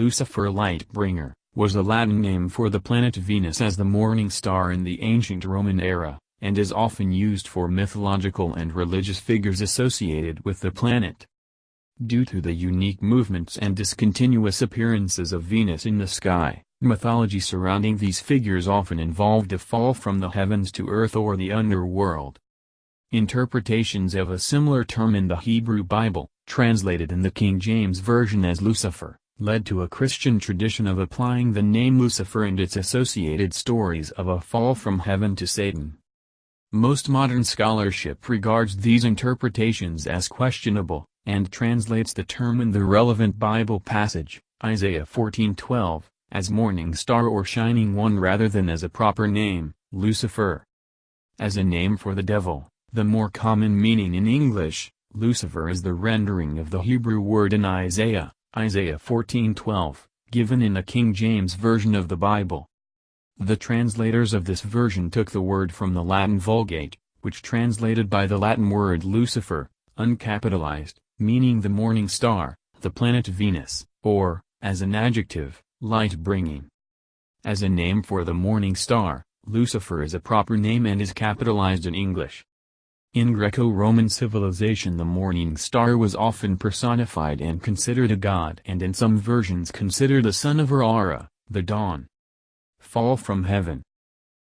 Lucifer Light-bringer, was a Latin name for the planet Venus as the morning star in the ancient Roman era, and is often used for mythological and religious figures associated with the planet. Due to the unique movements and discontinuous appearances of Venus in the sky, mythology surrounding these figures often involved a fall from the heavens to earth or the underworld. Interpretations of a similar term in the Hebrew Bible, translated in the King James Version as Lucifer, led to a Christian tradition of applying the name Lucifer and its associated stories of a fall from heaven to Satan. Most modern scholarship regards these interpretations as questionable, and translates the term in the relevant Bible passage, Isaiah 14:12, as morning star or shining one rather than as a proper name, Lucifer. As a name for the devil, the more common meaning in English, Lucifer is the rendering of the Hebrew word in Isaiah 14:12, given in the King James Version of the Bible. The translators of this version took the word from the Latin Vulgate, which translated by the Latin word Lucifer, uncapitalized, meaning the morning star, the planet Venus, or, as an adjective, light-bringing. As a name for the morning star, Lucifer is a proper name and is capitalized in English. In Greco-Roman civilization the morning star was often personified and considered a god and in some versions considered a son of Aurora, the dawn. Fall from heaven.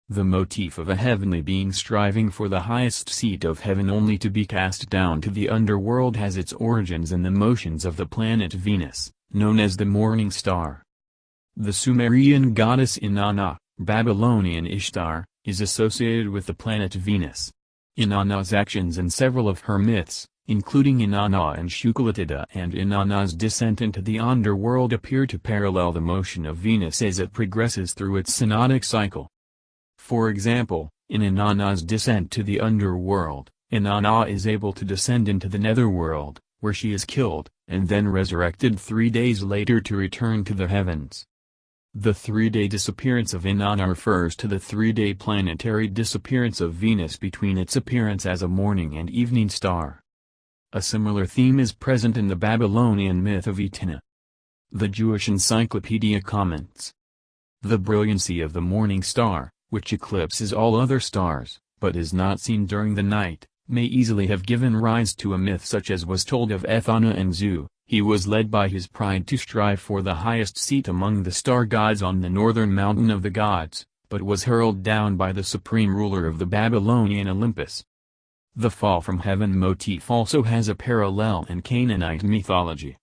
The motif of a heavenly being striving for the highest seat of heaven only to be cast down to the underworld has its origins in the motions of the planet Venus, known as the morning star. The Sumerian goddess Inanna, Babylonian Ishtar, is associated with the planet Venus. Inanna's actions in several of her myths, including Inanna and Shukalatida and Inanna's descent into the underworld, appear to parallel the motion of Venus as it progresses through its synodic cycle. For example, in Inanna's descent to the underworld, Inanna is able to descend into the netherworld, where she is killed, and then resurrected 3 days later to return to the heavens. The 3-day disappearance of Inanna refers to the 3-day planetary disappearance of Venus between its appearance as a morning and evening star. A similar theme is present in the Babylonian myth of Etana. The Jewish Encyclopedia comments, "The brilliancy of the morning star, which eclipses all other stars, but is not seen during the night, may easily have given rise to a myth such as was told of Ethana and Zu. He was led by his pride to strive for the highest seat among the star gods on the northern mountain of the gods, but was hurled down by the supreme ruler of the Babylonian Olympus." The fall from heaven motif also has a parallel in Canaanite mythology.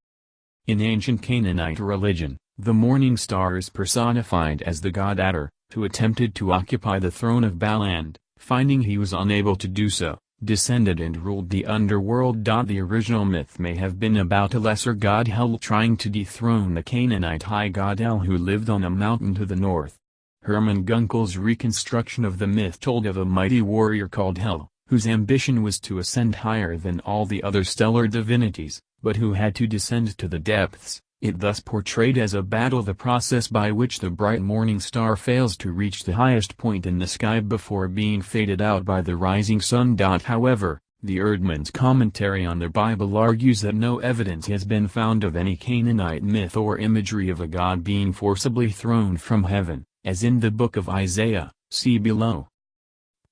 In ancient Canaanite religion, the morning star is personified as the god Ater, who attempted to occupy the throne of Baal and, finding he was unable to do so, descended and ruled the underworld. The original myth may have been about a lesser god Hel trying to dethrone the Canaanite high god El, who lived on a mountain to the north. Hermann Gunkel's reconstruction of the myth told of a mighty warrior called Hel, whose ambition was to ascend higher than all the other stellar divinities, but who had to descend to the depths. It thus portrayed as a battle, the process by which the bright morning star fails to reach the highest point in the sky before being faded out by the rising sun. However, the Erdmann's commentary on the Bible argues that no evidence has been found of any Canaanite myth or imagery of a god being forcibly thrown from heaven, as in the book of Isaiah, see below.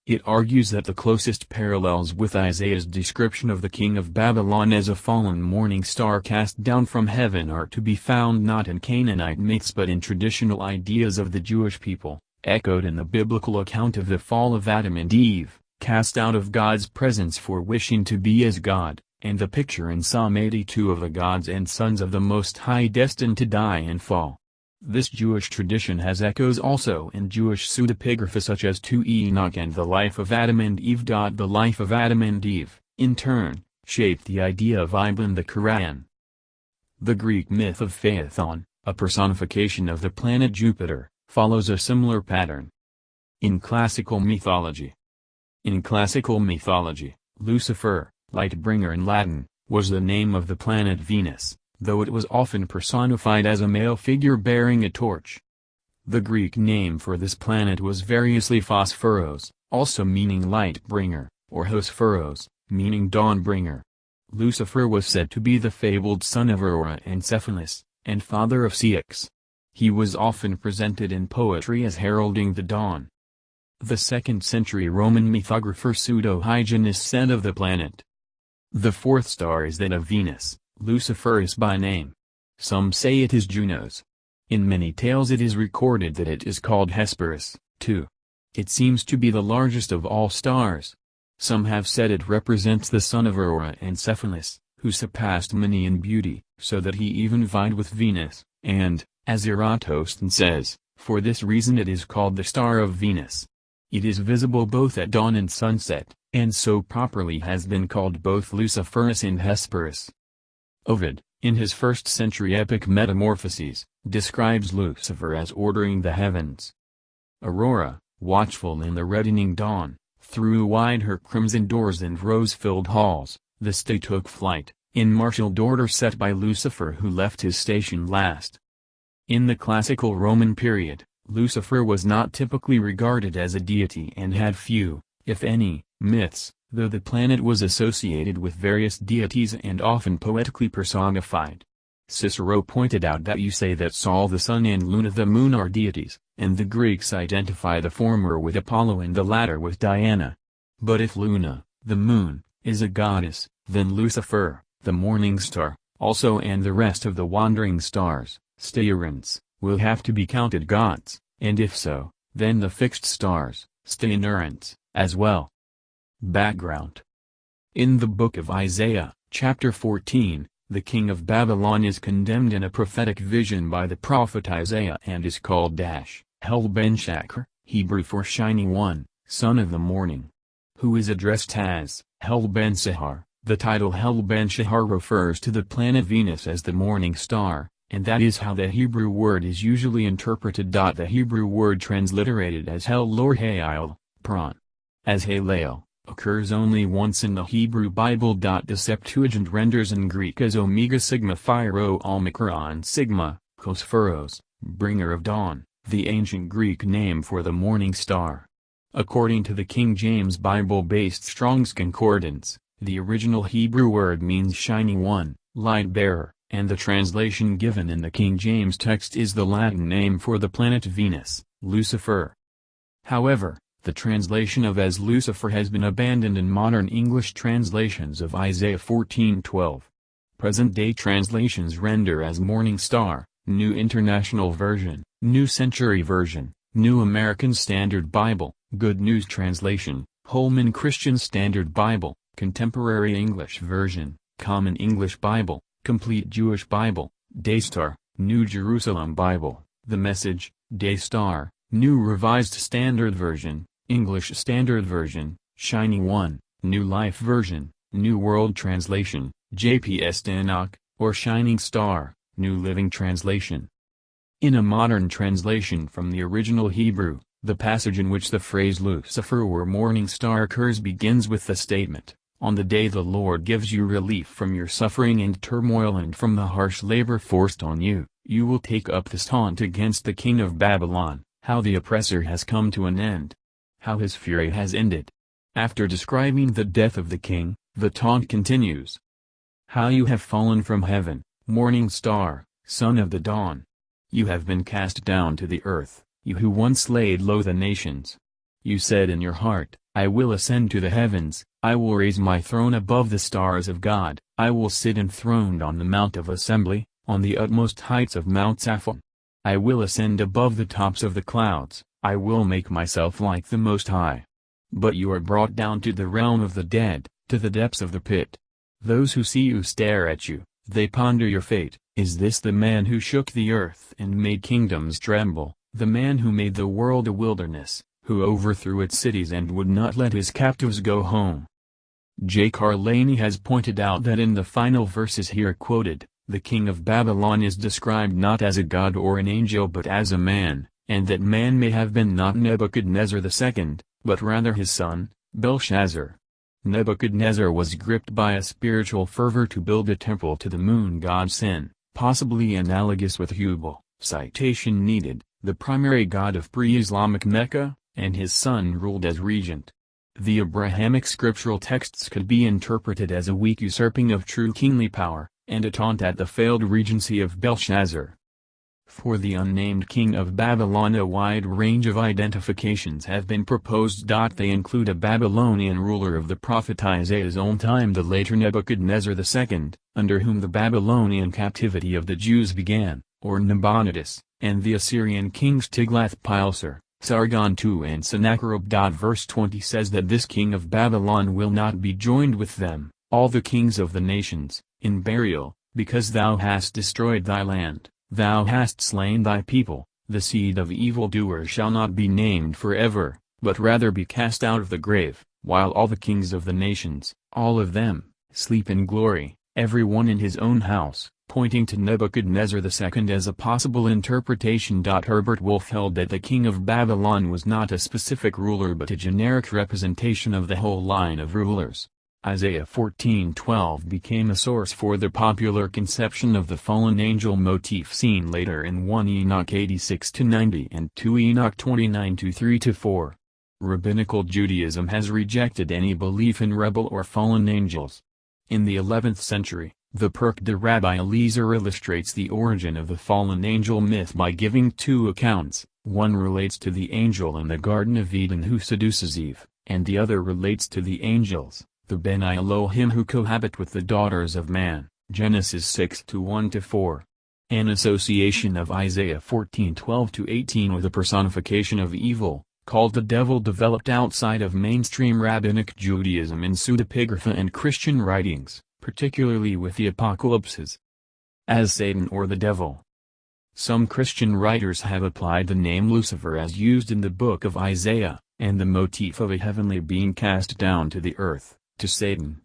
It argues that the closest parallels with Isaiah's description of the king of Babylon as a fallen morning star cast down from heaven are to be found not in Canaanite myths but in traditional ideas of the Jewish people, echoed in the biblical account of the fall of Adam and Eve, cast out of God's presence for wishing to be as God, and the picture in Psalm 82 of the gods and sons of the Most High destined to die and fall. This Jewish tradition has echoes also in Jewish pseudepigrapha such as to Enoch and the life of Adam and Eve. The life of Adam and Eve, in turn, shaped the idea of Ibn in the Quran. The Greek myth of Phaethon, a personification of the planet Jupiter, follows a similar pattern. In classical mythology, Lucifer, light-bringer in Latin, was the name of the planet Venus, though it was often personified as a male figure bearing a torch. The Greek name for this planet was variously Phosphoros, also meaning light-bringer, or Hosphoros, meaning dawn-bringer. Lucifer was said to be the fabled son of Aurora and Cephalus, and father of Ceyx. He was often presented in poetry as heralding the dawn. The 2nd century Roman mythographer Pseudo-Hyginus said of the planet, "The 4th star is that of Venus, Luciferus by name. Some say it is Juno's. In many tales it is recorded that it is called Hesperus, too. It seems to be the largest of all stars. Some have said it represents the son of Aurora and Cephalus, who surpassed many in beauty, so that he even vied with Venus, and, as Eratosthenes says, for this reason it is called the Star of Venus. It is visible both at dawn and sunset, and so properly has been called both Luciferus and Hesperus." Ovid, in his 1st century epic Metamorphoses, describes Lucifer as ordering the heavens. Aurora, watchful in the reddening dawn, threw wide her crimson doors and rose-filled halls. The state took flight, in martial order set by Lucifer, who left his station last. In the classical Roman period, Lucifer was not typically regarded as a deity and had few, if any, myths, though the planet was associated with various deities and often poetically personified. Cicero pointed out that you say that Sol the sun and Luna the moon are deities, and the Greeks identify the former with Apollo and the latter with Diana. But if Luna, the moon, is a goddess, then Lucifer, the morning star, also, and the rest of the wandering stars, Staiurants, will have to be counted gods, and if so, then the fixed stars, Staiurants, as well. Background. In the book of Isaiah, chapter 14, the king of Babylon is condemned in a prophetic vision by the prophet Isaiah and is called Hel-Ben-Shachar, Hebrew for Shining One, son of the morning. Who is addressed as Hel-Ben-Sahar. The title Hel-Ben-Shachar refers to the planet Venus as the morning star, and that is how the Hebrew word is usually interpreted. The Hebrew word transliterated as Hel-Lor-Hail, Pran, as Halel, occurs only once in the Hebrew Bible. The Septuagint renders in Greek as Omega Sigma Phi Rho Omicron Sigma, Kosphoros, bringer of dawn, the ancient Greek name for the morning star. According to the King James Bible-based Strong's Concordance, the original Hebrew word means shining one, light bearer, and the translation given in the King James text is the Latin name for the planet Venus, Lucifer. However, the translation of as Lucifer has been abandoned in modern English translations of Isaiah 14:12. Present-day translations render as morning star, New International Version, New Century Version, New American Standard Bible, Good News Translation, Holman Christian Standard Bible, Contemporary English Version, Common English Bible, Complete Jewish Bible, Daystar, New Jerusalem Bible, The Message, Daystar, New Revised Standard Version, English Standard Version, Shining One, New Life Version, New World Translation, JPS Tanakh, or Shining Star, New Living Translation. In a modern translation from the original Hebrew, the passage in which the phrase Lucifer or morning star occurs begins with the statement, "On the day the Lord gives you relief from your suffering and turmoil and from the harsh labor forced on you, you will take up this taunt against the king of Babylon, how the oppressor has come to an end, how his fury has ended." After describing the death of the king, the taunt continues. "How you have fallen from heaven, morning star, son of the dawn. You have been cast down to the earth, you who once laid low the nations. You said in your heart, I will ascend to the heavens, I will raise my throne above the stars of God, I will sit enthroned on the mount of assembly, on the utmost heights of Mount Zaphon. I will ascend above the tops of the clouds, I will make myself like the Most High. But you are brought down to the realm of the dead, to the depths of the pit. Those who see you stare at you, they ponder your fate. Is this the man who shook the earth and made kingdoms tremble, the man who made the world a wilderness, who overthrew its cities and would not let his captives go home?" J. Carlaney has pointed out that in the final verses here quoted, the king of Babylon is described not as a god or an angel but as a man, and that man may have been not Nebuchadnezzar II, but rather his son, Belshazzar. Nebuchadnezzar was gripped by a spiritual fervor to build a temple to the moon god Sin, possibly analogous with Hubal, citation needed, the primary god of pre-Islamic Mecca, and his son ruled as regent. The Abrahamic scriptural texts could be interpreted as a weak usurping of true kingly power, and a taunt at the failed regency of Belshazzar. For the unnamed king of Babylon, a wide range of identifications have been proposed. They include a Babylonian ruler of the prophet Isaiah's own time, the later Nebuchadnezzar II, under whom the Babylonian captivity of the Jews began, or Nabonidus, and the Assyrian kings Tiglath-Pileser, Sargon II and Sennacherib. Verse 20 says that this king of Babylon will not be joined with them, all the kings of the nations, in burial, because thou hast destroyed thy land. Thou hast slain thy people. The seed of evildoers shall not be named forever, but rather be cast out of the grave, while all the kings of the nations, all of them, sleep in glory, every one in his own house, pointing to Nebuchadnezzar II as a possible interpretation. Herbert Wolf held that the king of Babylon was not a specific ruler but a generic representation of the whole line of rulers. Isaiah 14:12 became a source for the popular conception of the fallen angel motif seen later in 1 Enoch 86-90 and 2 Enoch 29-3-4. Rabbinical Judaism has rejected any belief in rebel or fallen angels. In the 11th century, the Perk de Rabbi Eliezer illustrates the origin of the fallen angel myth by giving two accounts. One relates to the angel in the Garden of Eden who seduces Eve, and the other relates to the angels, the B'nai Elohim who cohabit with the daughters of man, Genesis 6:1-4. An association of Isaiah 14:12-18 with a personification of evil, called the devil, developed outside of mainstream rabbinic Judaism in pseudepigrapha and Christian writings, particularly with the apocalypses. As Satan or the devil. Some Christian writers have applied the name Lucifer as used in the book of Isaiah, and the motif of a heavenly being cast down to the earth, to Satan.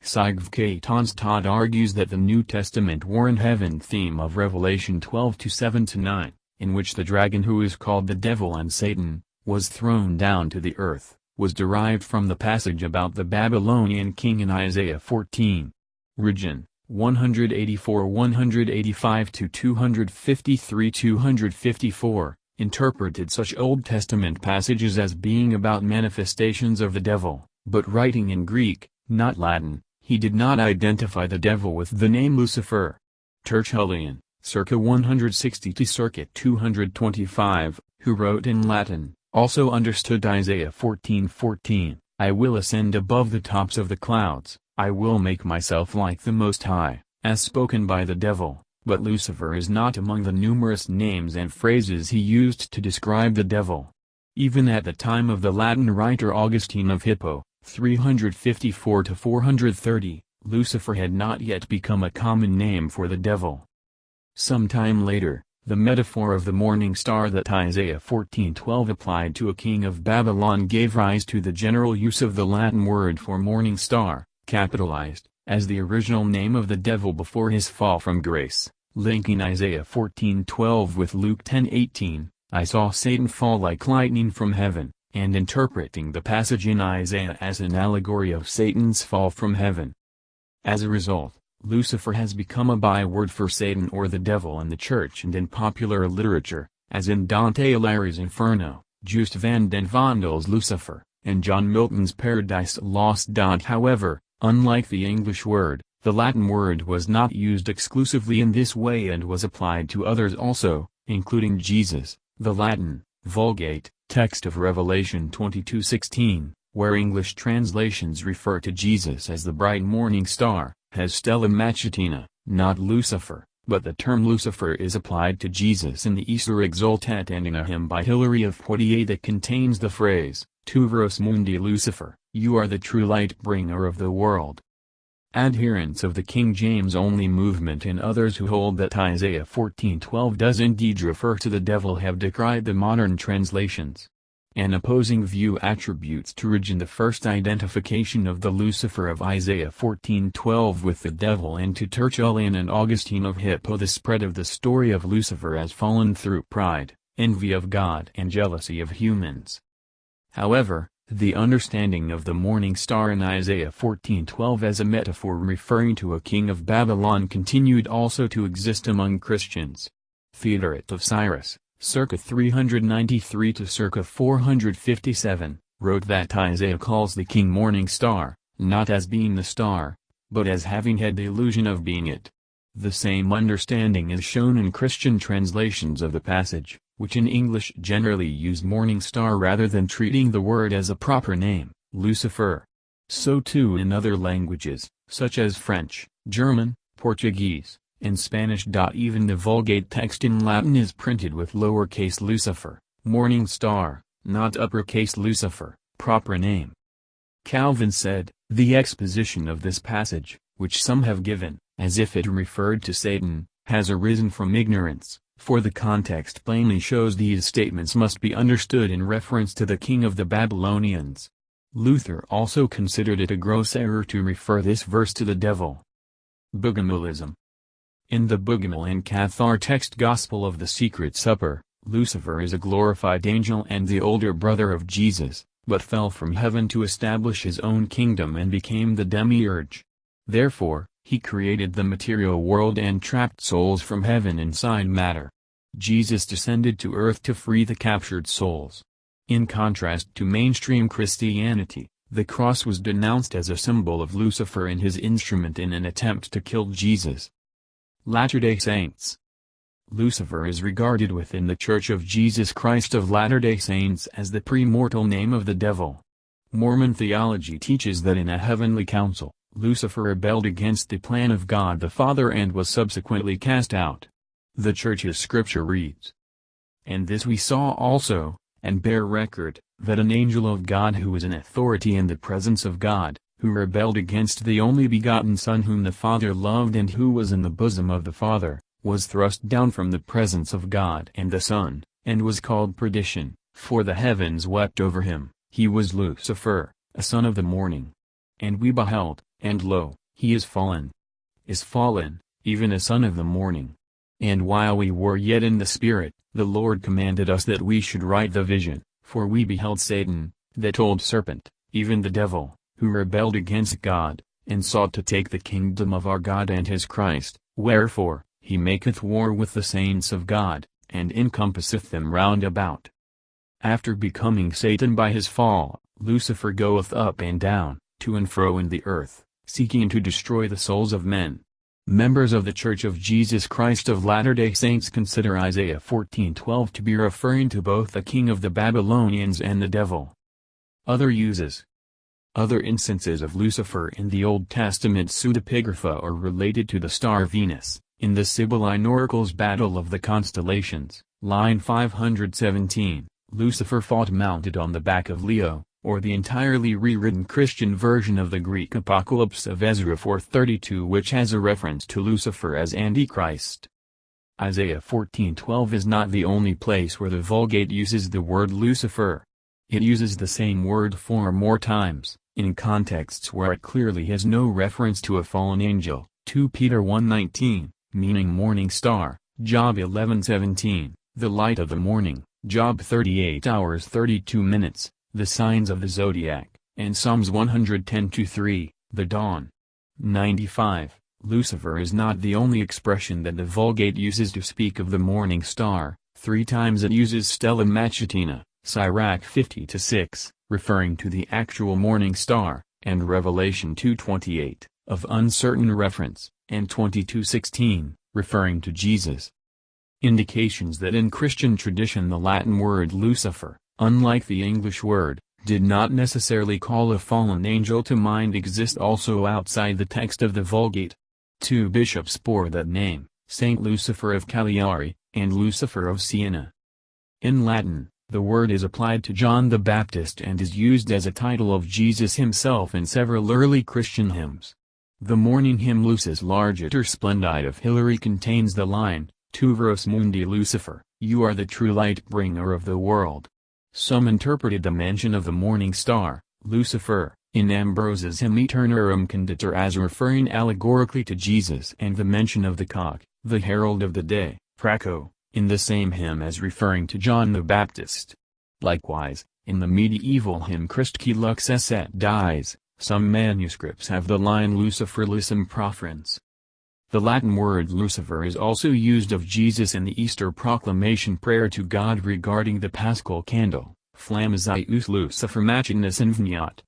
Sigv Tonstad argues that the New Testament war in heaven theme of Revelation 12:7-9, in which the dragon who is called the devil and Satan, was thrown down to the earth, was derived from the passage about the Babylonian king in Isaiah 14. Region, 184-185-253-254, interpreted such Old Testament passages as being about manifestations of the devil, but writing in Greek, not Latin. He did not identify the devil with the name Lucifer. Tertullian, circa 160 to circa 225, who wrote in Latin, also understood Isaiah 14:14, I will ascend above the tops of the clouds, I will make myself like the Most High, as spoken by the devil, but Lucifer is not among the numerous names and phrases he used to describe the devil. Even at the time of the Latin writer Augustine of Hippo, 354-430, Lucifer had not yet become a common name for the devil. Some time later, the metaphor of the morning star that Isaiah 14:12 applied to a king of Babylon gave rise to the general use of the Latin word for morning star, capitalized, as the original name of the devil before his fall from grace, linking Isaiah 14:12 with Luke 10:18, I saw Satan fall like lightning from heaven, and interpreting the passage in Isaiah as an allegory of Satan's fall from heaven. As a result, Lucifer has become a byword for Satan or the devil in the church and in popular literature, as in Dante Alighieri's Inferno, Just van den Vondel's Lucifer, and John Milton's Paradise Lost. However, unlike the English word, the Latin word was not used exclusively in this way and was applied to others also, including Jesus. The Latin, Vulgate, text of Revelation 22:16, where English translations refer to Jesus as the bright morning star, has Stella Matutina, not Lucifer, but the term Lucifer is applied to Jesus in the Easter Exultet and in a hymn by Hilary of Poitiers that contains the phrase, Tu veros mundi Lucifer, you are the true light bringer of the world. Adherents of the King James only movement and others who hold that Isaiah 14:12 does indeed refer to the devil have decried the modern translations. An opposing view attributes to Origen the first identification of the Lucifer of Isaiah 14:12 with the devil, and to Tertullian and Augustine of Hippo the spread of the story of Lucifer as fallen through pride, envy of God and jealousy of humans. However, the understanding of the morning star in Isaiah 14:12 as a metaphor referring to a king of Babylon continued also to exist among Christians. Theodoret of Cyrus, circa 393 to circa 457, wrote that Isaiah calls the king morning star, not as being the star, but as having had the illusion of being it. The same understanding is shown in Christian translations of the passage, which in English generally use morning star rather than treating the word as a proper name, Lucifer. So too in other languages, such as French, German, Portuguese, and Spanish. Even the Vulgate text in Latin is printed with lowercase Lucifer, morning star, not uppercase Lucifer, proper name. Calvin said, "The exposition of this passage, which some have given, as if it referred to Satan, has arisen from ignorance, for the context plainly shows these statements must be understood in reference to the king of the Babylonians." Luther also considered it a gross error to refer this verse to the devil. Bogomalism. In the Bogomil and Cathar text Gospel of the Secret Supper, Lucifer is a glorified angel and the older brother of Jesus, but fell from heaven to establish his own kingdom and became the demiurge. Therefore, he created the material world and trapped souls from heaven inside matter. Jesus descended to earth to free the captured souls. In contrast to mainstream Christianity, the cross was denounced as a symbol of Lucifer and his instrument in an attempt to kill Jesus. Latter-day Saints. Lucifer is regarded within the Church of Jesus Christ of Latter-day Saints as the premortal name of the devil. Mormon theology teaches that in a heavenly council, Lucifer rebelled against the plan of God the Father and was subsequently cast out. The Church's scripture reads, "And this we saw also, and bear record, that an angel of God who was in authority in the presence of God, who rebelled against the only begotten Son whom the Father loved and who was in the bosom of the Father, was thrust down from the presence of God and the Son, and was called perdition, for the heavens wept over him. He was Lucifer, a son of the morning. And we beheld, and lo, he is fallen, even a son of the morning. And while we were yet in the Spirit, the Lord commanded us that we should write the vision, for we beheld Satan, that old serpent, even the devil, who rebelled against God, and sought to take the kingdom of our God and his Christ, wherefore, he maketh war with the saints of God, and encompasseth them round about." After becoming Satan by his fall, Lucifer goeth up and down, to and fro in the earth, seeking to destroy the souls of men. Members of the Church of Jesus Christ of Latter-day Saints consider Isaiah 14:12 to be referring to both the king of the Babylonians and the devil. Other uses. Other instances of Lucifer in the Old Testament pseudepigrapha are related to the star Venus. In the Sibylline Oracles Battle of the Constellations, line 517, Lucifer fought mounted on the back of Leo, or the entirely rewritten Christian version of the Greek Apocalypse of Ezra 4:32, which has a reference to Lucifer as Antichrist. Isaiah 14:12 is not the only place where the Vulgate uses the word Lucifer. It uses the same word 4 more times, in contexts where it clearly has no reference to a fallen angel, 2 Peter 1:19. Meaning morning star, Job 11:17, the light of the morning, Job 38 hours 32 minutes, the signs of the zodiac, and Psalms 110:3, the dawn. 95. Lucifer is not the only expression that the Vulgate uses to speak of the morning star. 3 times it uses stella matutina, Sirach 50:6, referring to the actual morning star, and Revelation 2:28, of uncertain reference, and 22:16, referring to Jesus. Indications that in Christian tradition the Latin word Lucifer, unlike the English word, did not necessarily call a fallen angel to mind exist also outside the text of the Vulgate. 2 bishops bore that name, Saint Lucifer of Cagliari, and Lucifer of Siena. In Latin, the word is applied to John the Baptist and is used as a title of Jesus himself in several early Christian hymns. The morning hymn Lucis Largiter Splendide of Hilary contains the line, Tu veros mundi Lucifer, you are the true light bringer of the world. Some interpreted the mention of the morning star, Lucifer, in Ambrose's hymn Aeternarum Conditor as referring allegorically to Jesus, and the mention of the cock, the herald of the day, Praco, in the same hymn as referring to John the Baptist. Likewise, in the medieval hymn Christque lux esset dies, some manuscripts have the line Lucifer licem profferens. The Latin word Lucifer is also used of Jesus in the Easter proclamation prayer to God regarding the Paschal candle, Flammas ius Lucifer machinis inveniat,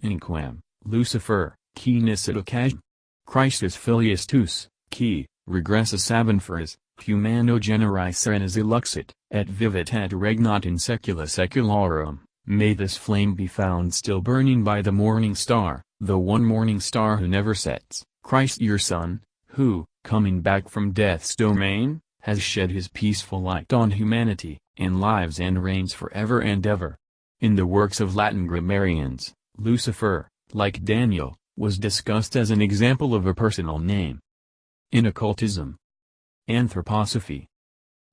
inquam, Lucifer, qui niscit occasion. Christus filius tuus, qui, regressa sabenferes, humano generi serenas illuxit, et vivit et regnat in secula secularum. May this flame be found still burning by the morning star, the one morning star who never sets, Christ your Son, who, coming back from death's domain, has shed his peaceful light on humanity, and lives and reigns forever and ever. In the works of Latin grammarians, Lucifer, like Daniel, was discussed as an example of a personal name. In occultism, anthroposophy.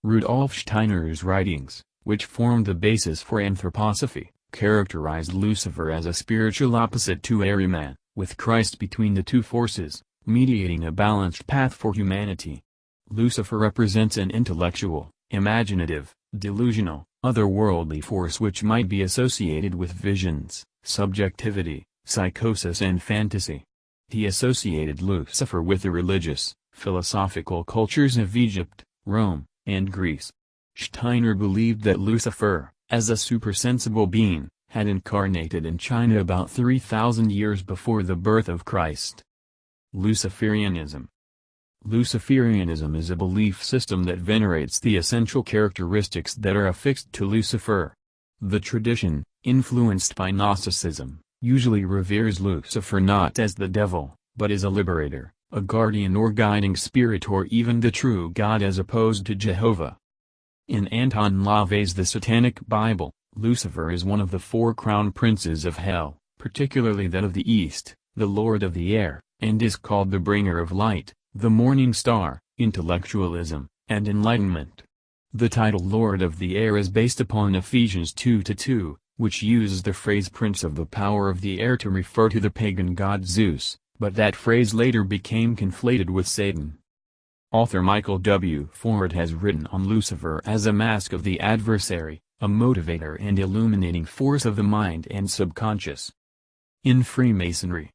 Rudolf Steiner's writings, which formed the basis for anthroposophy, characterized Lucifer as a spiritual opposite to Ahriman, with Christ between the two forces, mediating a balanced path for humanity. Lucifer represents an intellectual, imaginative, delusional, otherworldly force which might be associated with visions, subjectivity, psychosis and fantasy. He associated Lucifer with the religious, philosophical cultures of Egypt, Rome, and Greece. Steiner believed that Lucifer, as a supersensible being, had incarnated in China about 3,000 years before the birth of Christ. Luciferianism. Luciferianism is a belief system that venerates the essential characteristics that are affixed to Lucifer. The tradition, influenced by Gnosticism, usually reveres Lucifer not as the devil, but as a liberator, a guardian or guiding spirit, or even the true God as opposed to Jehovah. In Anton LaVey's The Satanic Bible, Lucifer is one of the four crown princes of hell, particularly that of the east, the lord of the air, and is called the bringer of light, the morning star, intellectualism, and enlightenment. The title Lord of the Air is based upon Ephesians 2:2, which uses the phrase Prince of the Power of the Air to refer to the pagan god Zeus, but that phrase later became conflated with Satan. Author Michael W. Ford has written on Lucifer as a mask of the adversary, a motivator and illuminating force of the mind and subconscious. In Freemasonry,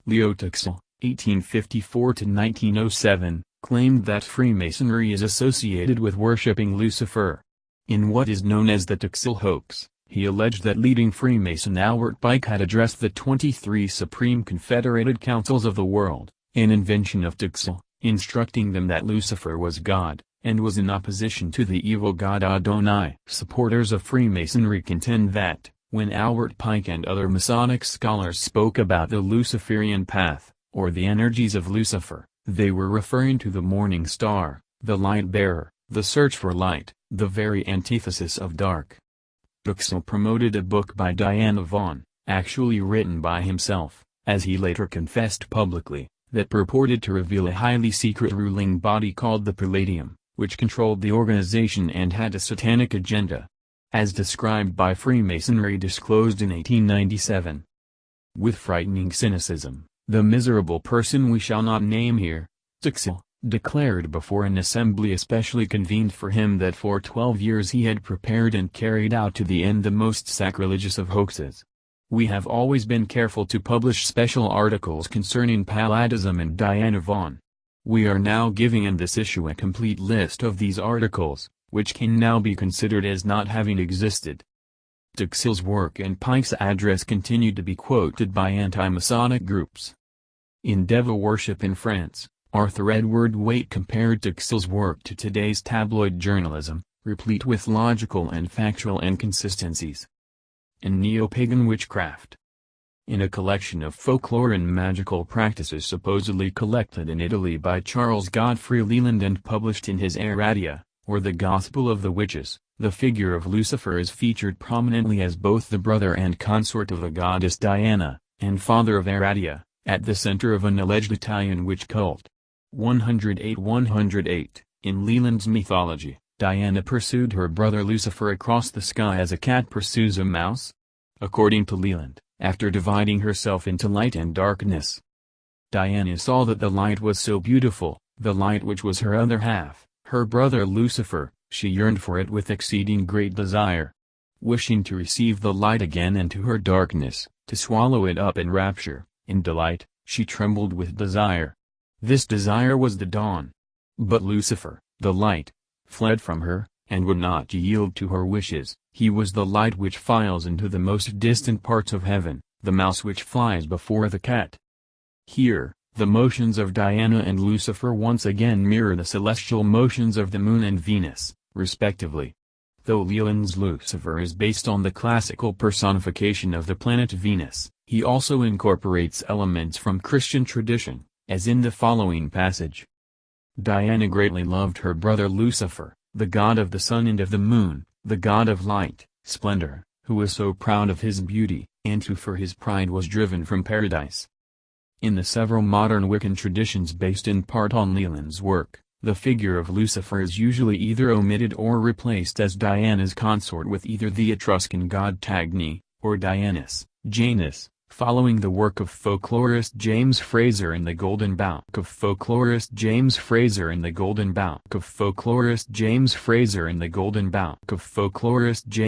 Leo Tuxil, 1854–1907, claimed that Freemasonry is associated with worshipping Lucifer. In what is known as the Tuxil hoax, he alleged that leading Freemason Albert Pike had addressed the 23 Supreme Confederated Councils of the world, an invention of Tuxil, instructing them that Lucifer was God, and was in opposition to the evil god Adonai. Supporters of Freemasonry contend that, when Albert Pike and other Masonic scholars spoke about the Luciferian path, or the energies of Lucifer, they were referring to the morning star, the light bearer, the search for light, the very antithesis of dark. Tuxil promoted a book by Diana Vaughan, actually written by himself, as he later confessed publicly, that purported to reveal a highly secret ruling body called the Palladium, which controlled the organization and had a satanic agenda. As described by Freemasonry disclosed in 1897. With frightening cynicism, the miserable person we shall not name here, Tuxil, declared before an assembly especially convened for him that for 12 years he had prepared and carried out to the end the most sacrilegious of hoaxes. We have always been careful to publish special articles concerning Palladism and Diana Vaughan. We are now giving in this issue a complete list of these articles, which can now be considered as not having existed. Tuxil's work and Pike's address continued to be quoted by anti-Masonic groups. In Devil Worship in France, Arthur Edward Waite compared Tuxil's work to today's tabloid journalism, replete with logical and factual inconsistencies. In Neo-Pagan Witchcraft. In a collection of folklore and magical practices supposedly collected in Italy by Charles Godfrey Leland and published in his Eratia, or the Gospel of the Witches, the figure of Lucifer is featured prominently as both the brother and consort of the goddess Diana, and father of Eratia, at the center of an alleged Italian witch cult. 108. In Leland's mythology, Diana pursued her brother Lucifer across the sky as a cat pursues a mouse. According to Leland, after dividing herself into light and darkness, Diana saw that the light was so beautiful, the light which was her other half, her brother Lucifer, she yearned for it with exceeding great desire. Wishing to receive the light again into her darkness, to swallow it up in rapture, in delight, she trembled with desire. This desire was the dawn. But Lucifer, the light, fled from her, and would not yield to her wishes. He was the light which files into the most distant parts of heaven, the mouse which flies before the cat. Here, The motions of Diana and Lucifer once again mirror the celestial motions of the Moon and Venus, respectively. Though Leland's Lucifer is based on the classical personification of the planet Venus, he also incorporates elements from Christian tradition, as in the following passage. Diana greatly loved her brother Lucifer, the god of the sun and of the moon, the god of light, splendor, who was so proud of his beauty, and who for his pride was driven from paradise. In the several modern Wiccan traditions based in part on Leland's work, the figure of Lucifer is usually either omitted or replaced as Diana's consort with either the Etruscan god Tagni, or Dianus, Janus, following the work of folklorist James Fraser in the Golden Bough. Folklorist James Fraser in the Golden Bough. Folklorist James Fraser in the Golden Bough. Folklorist James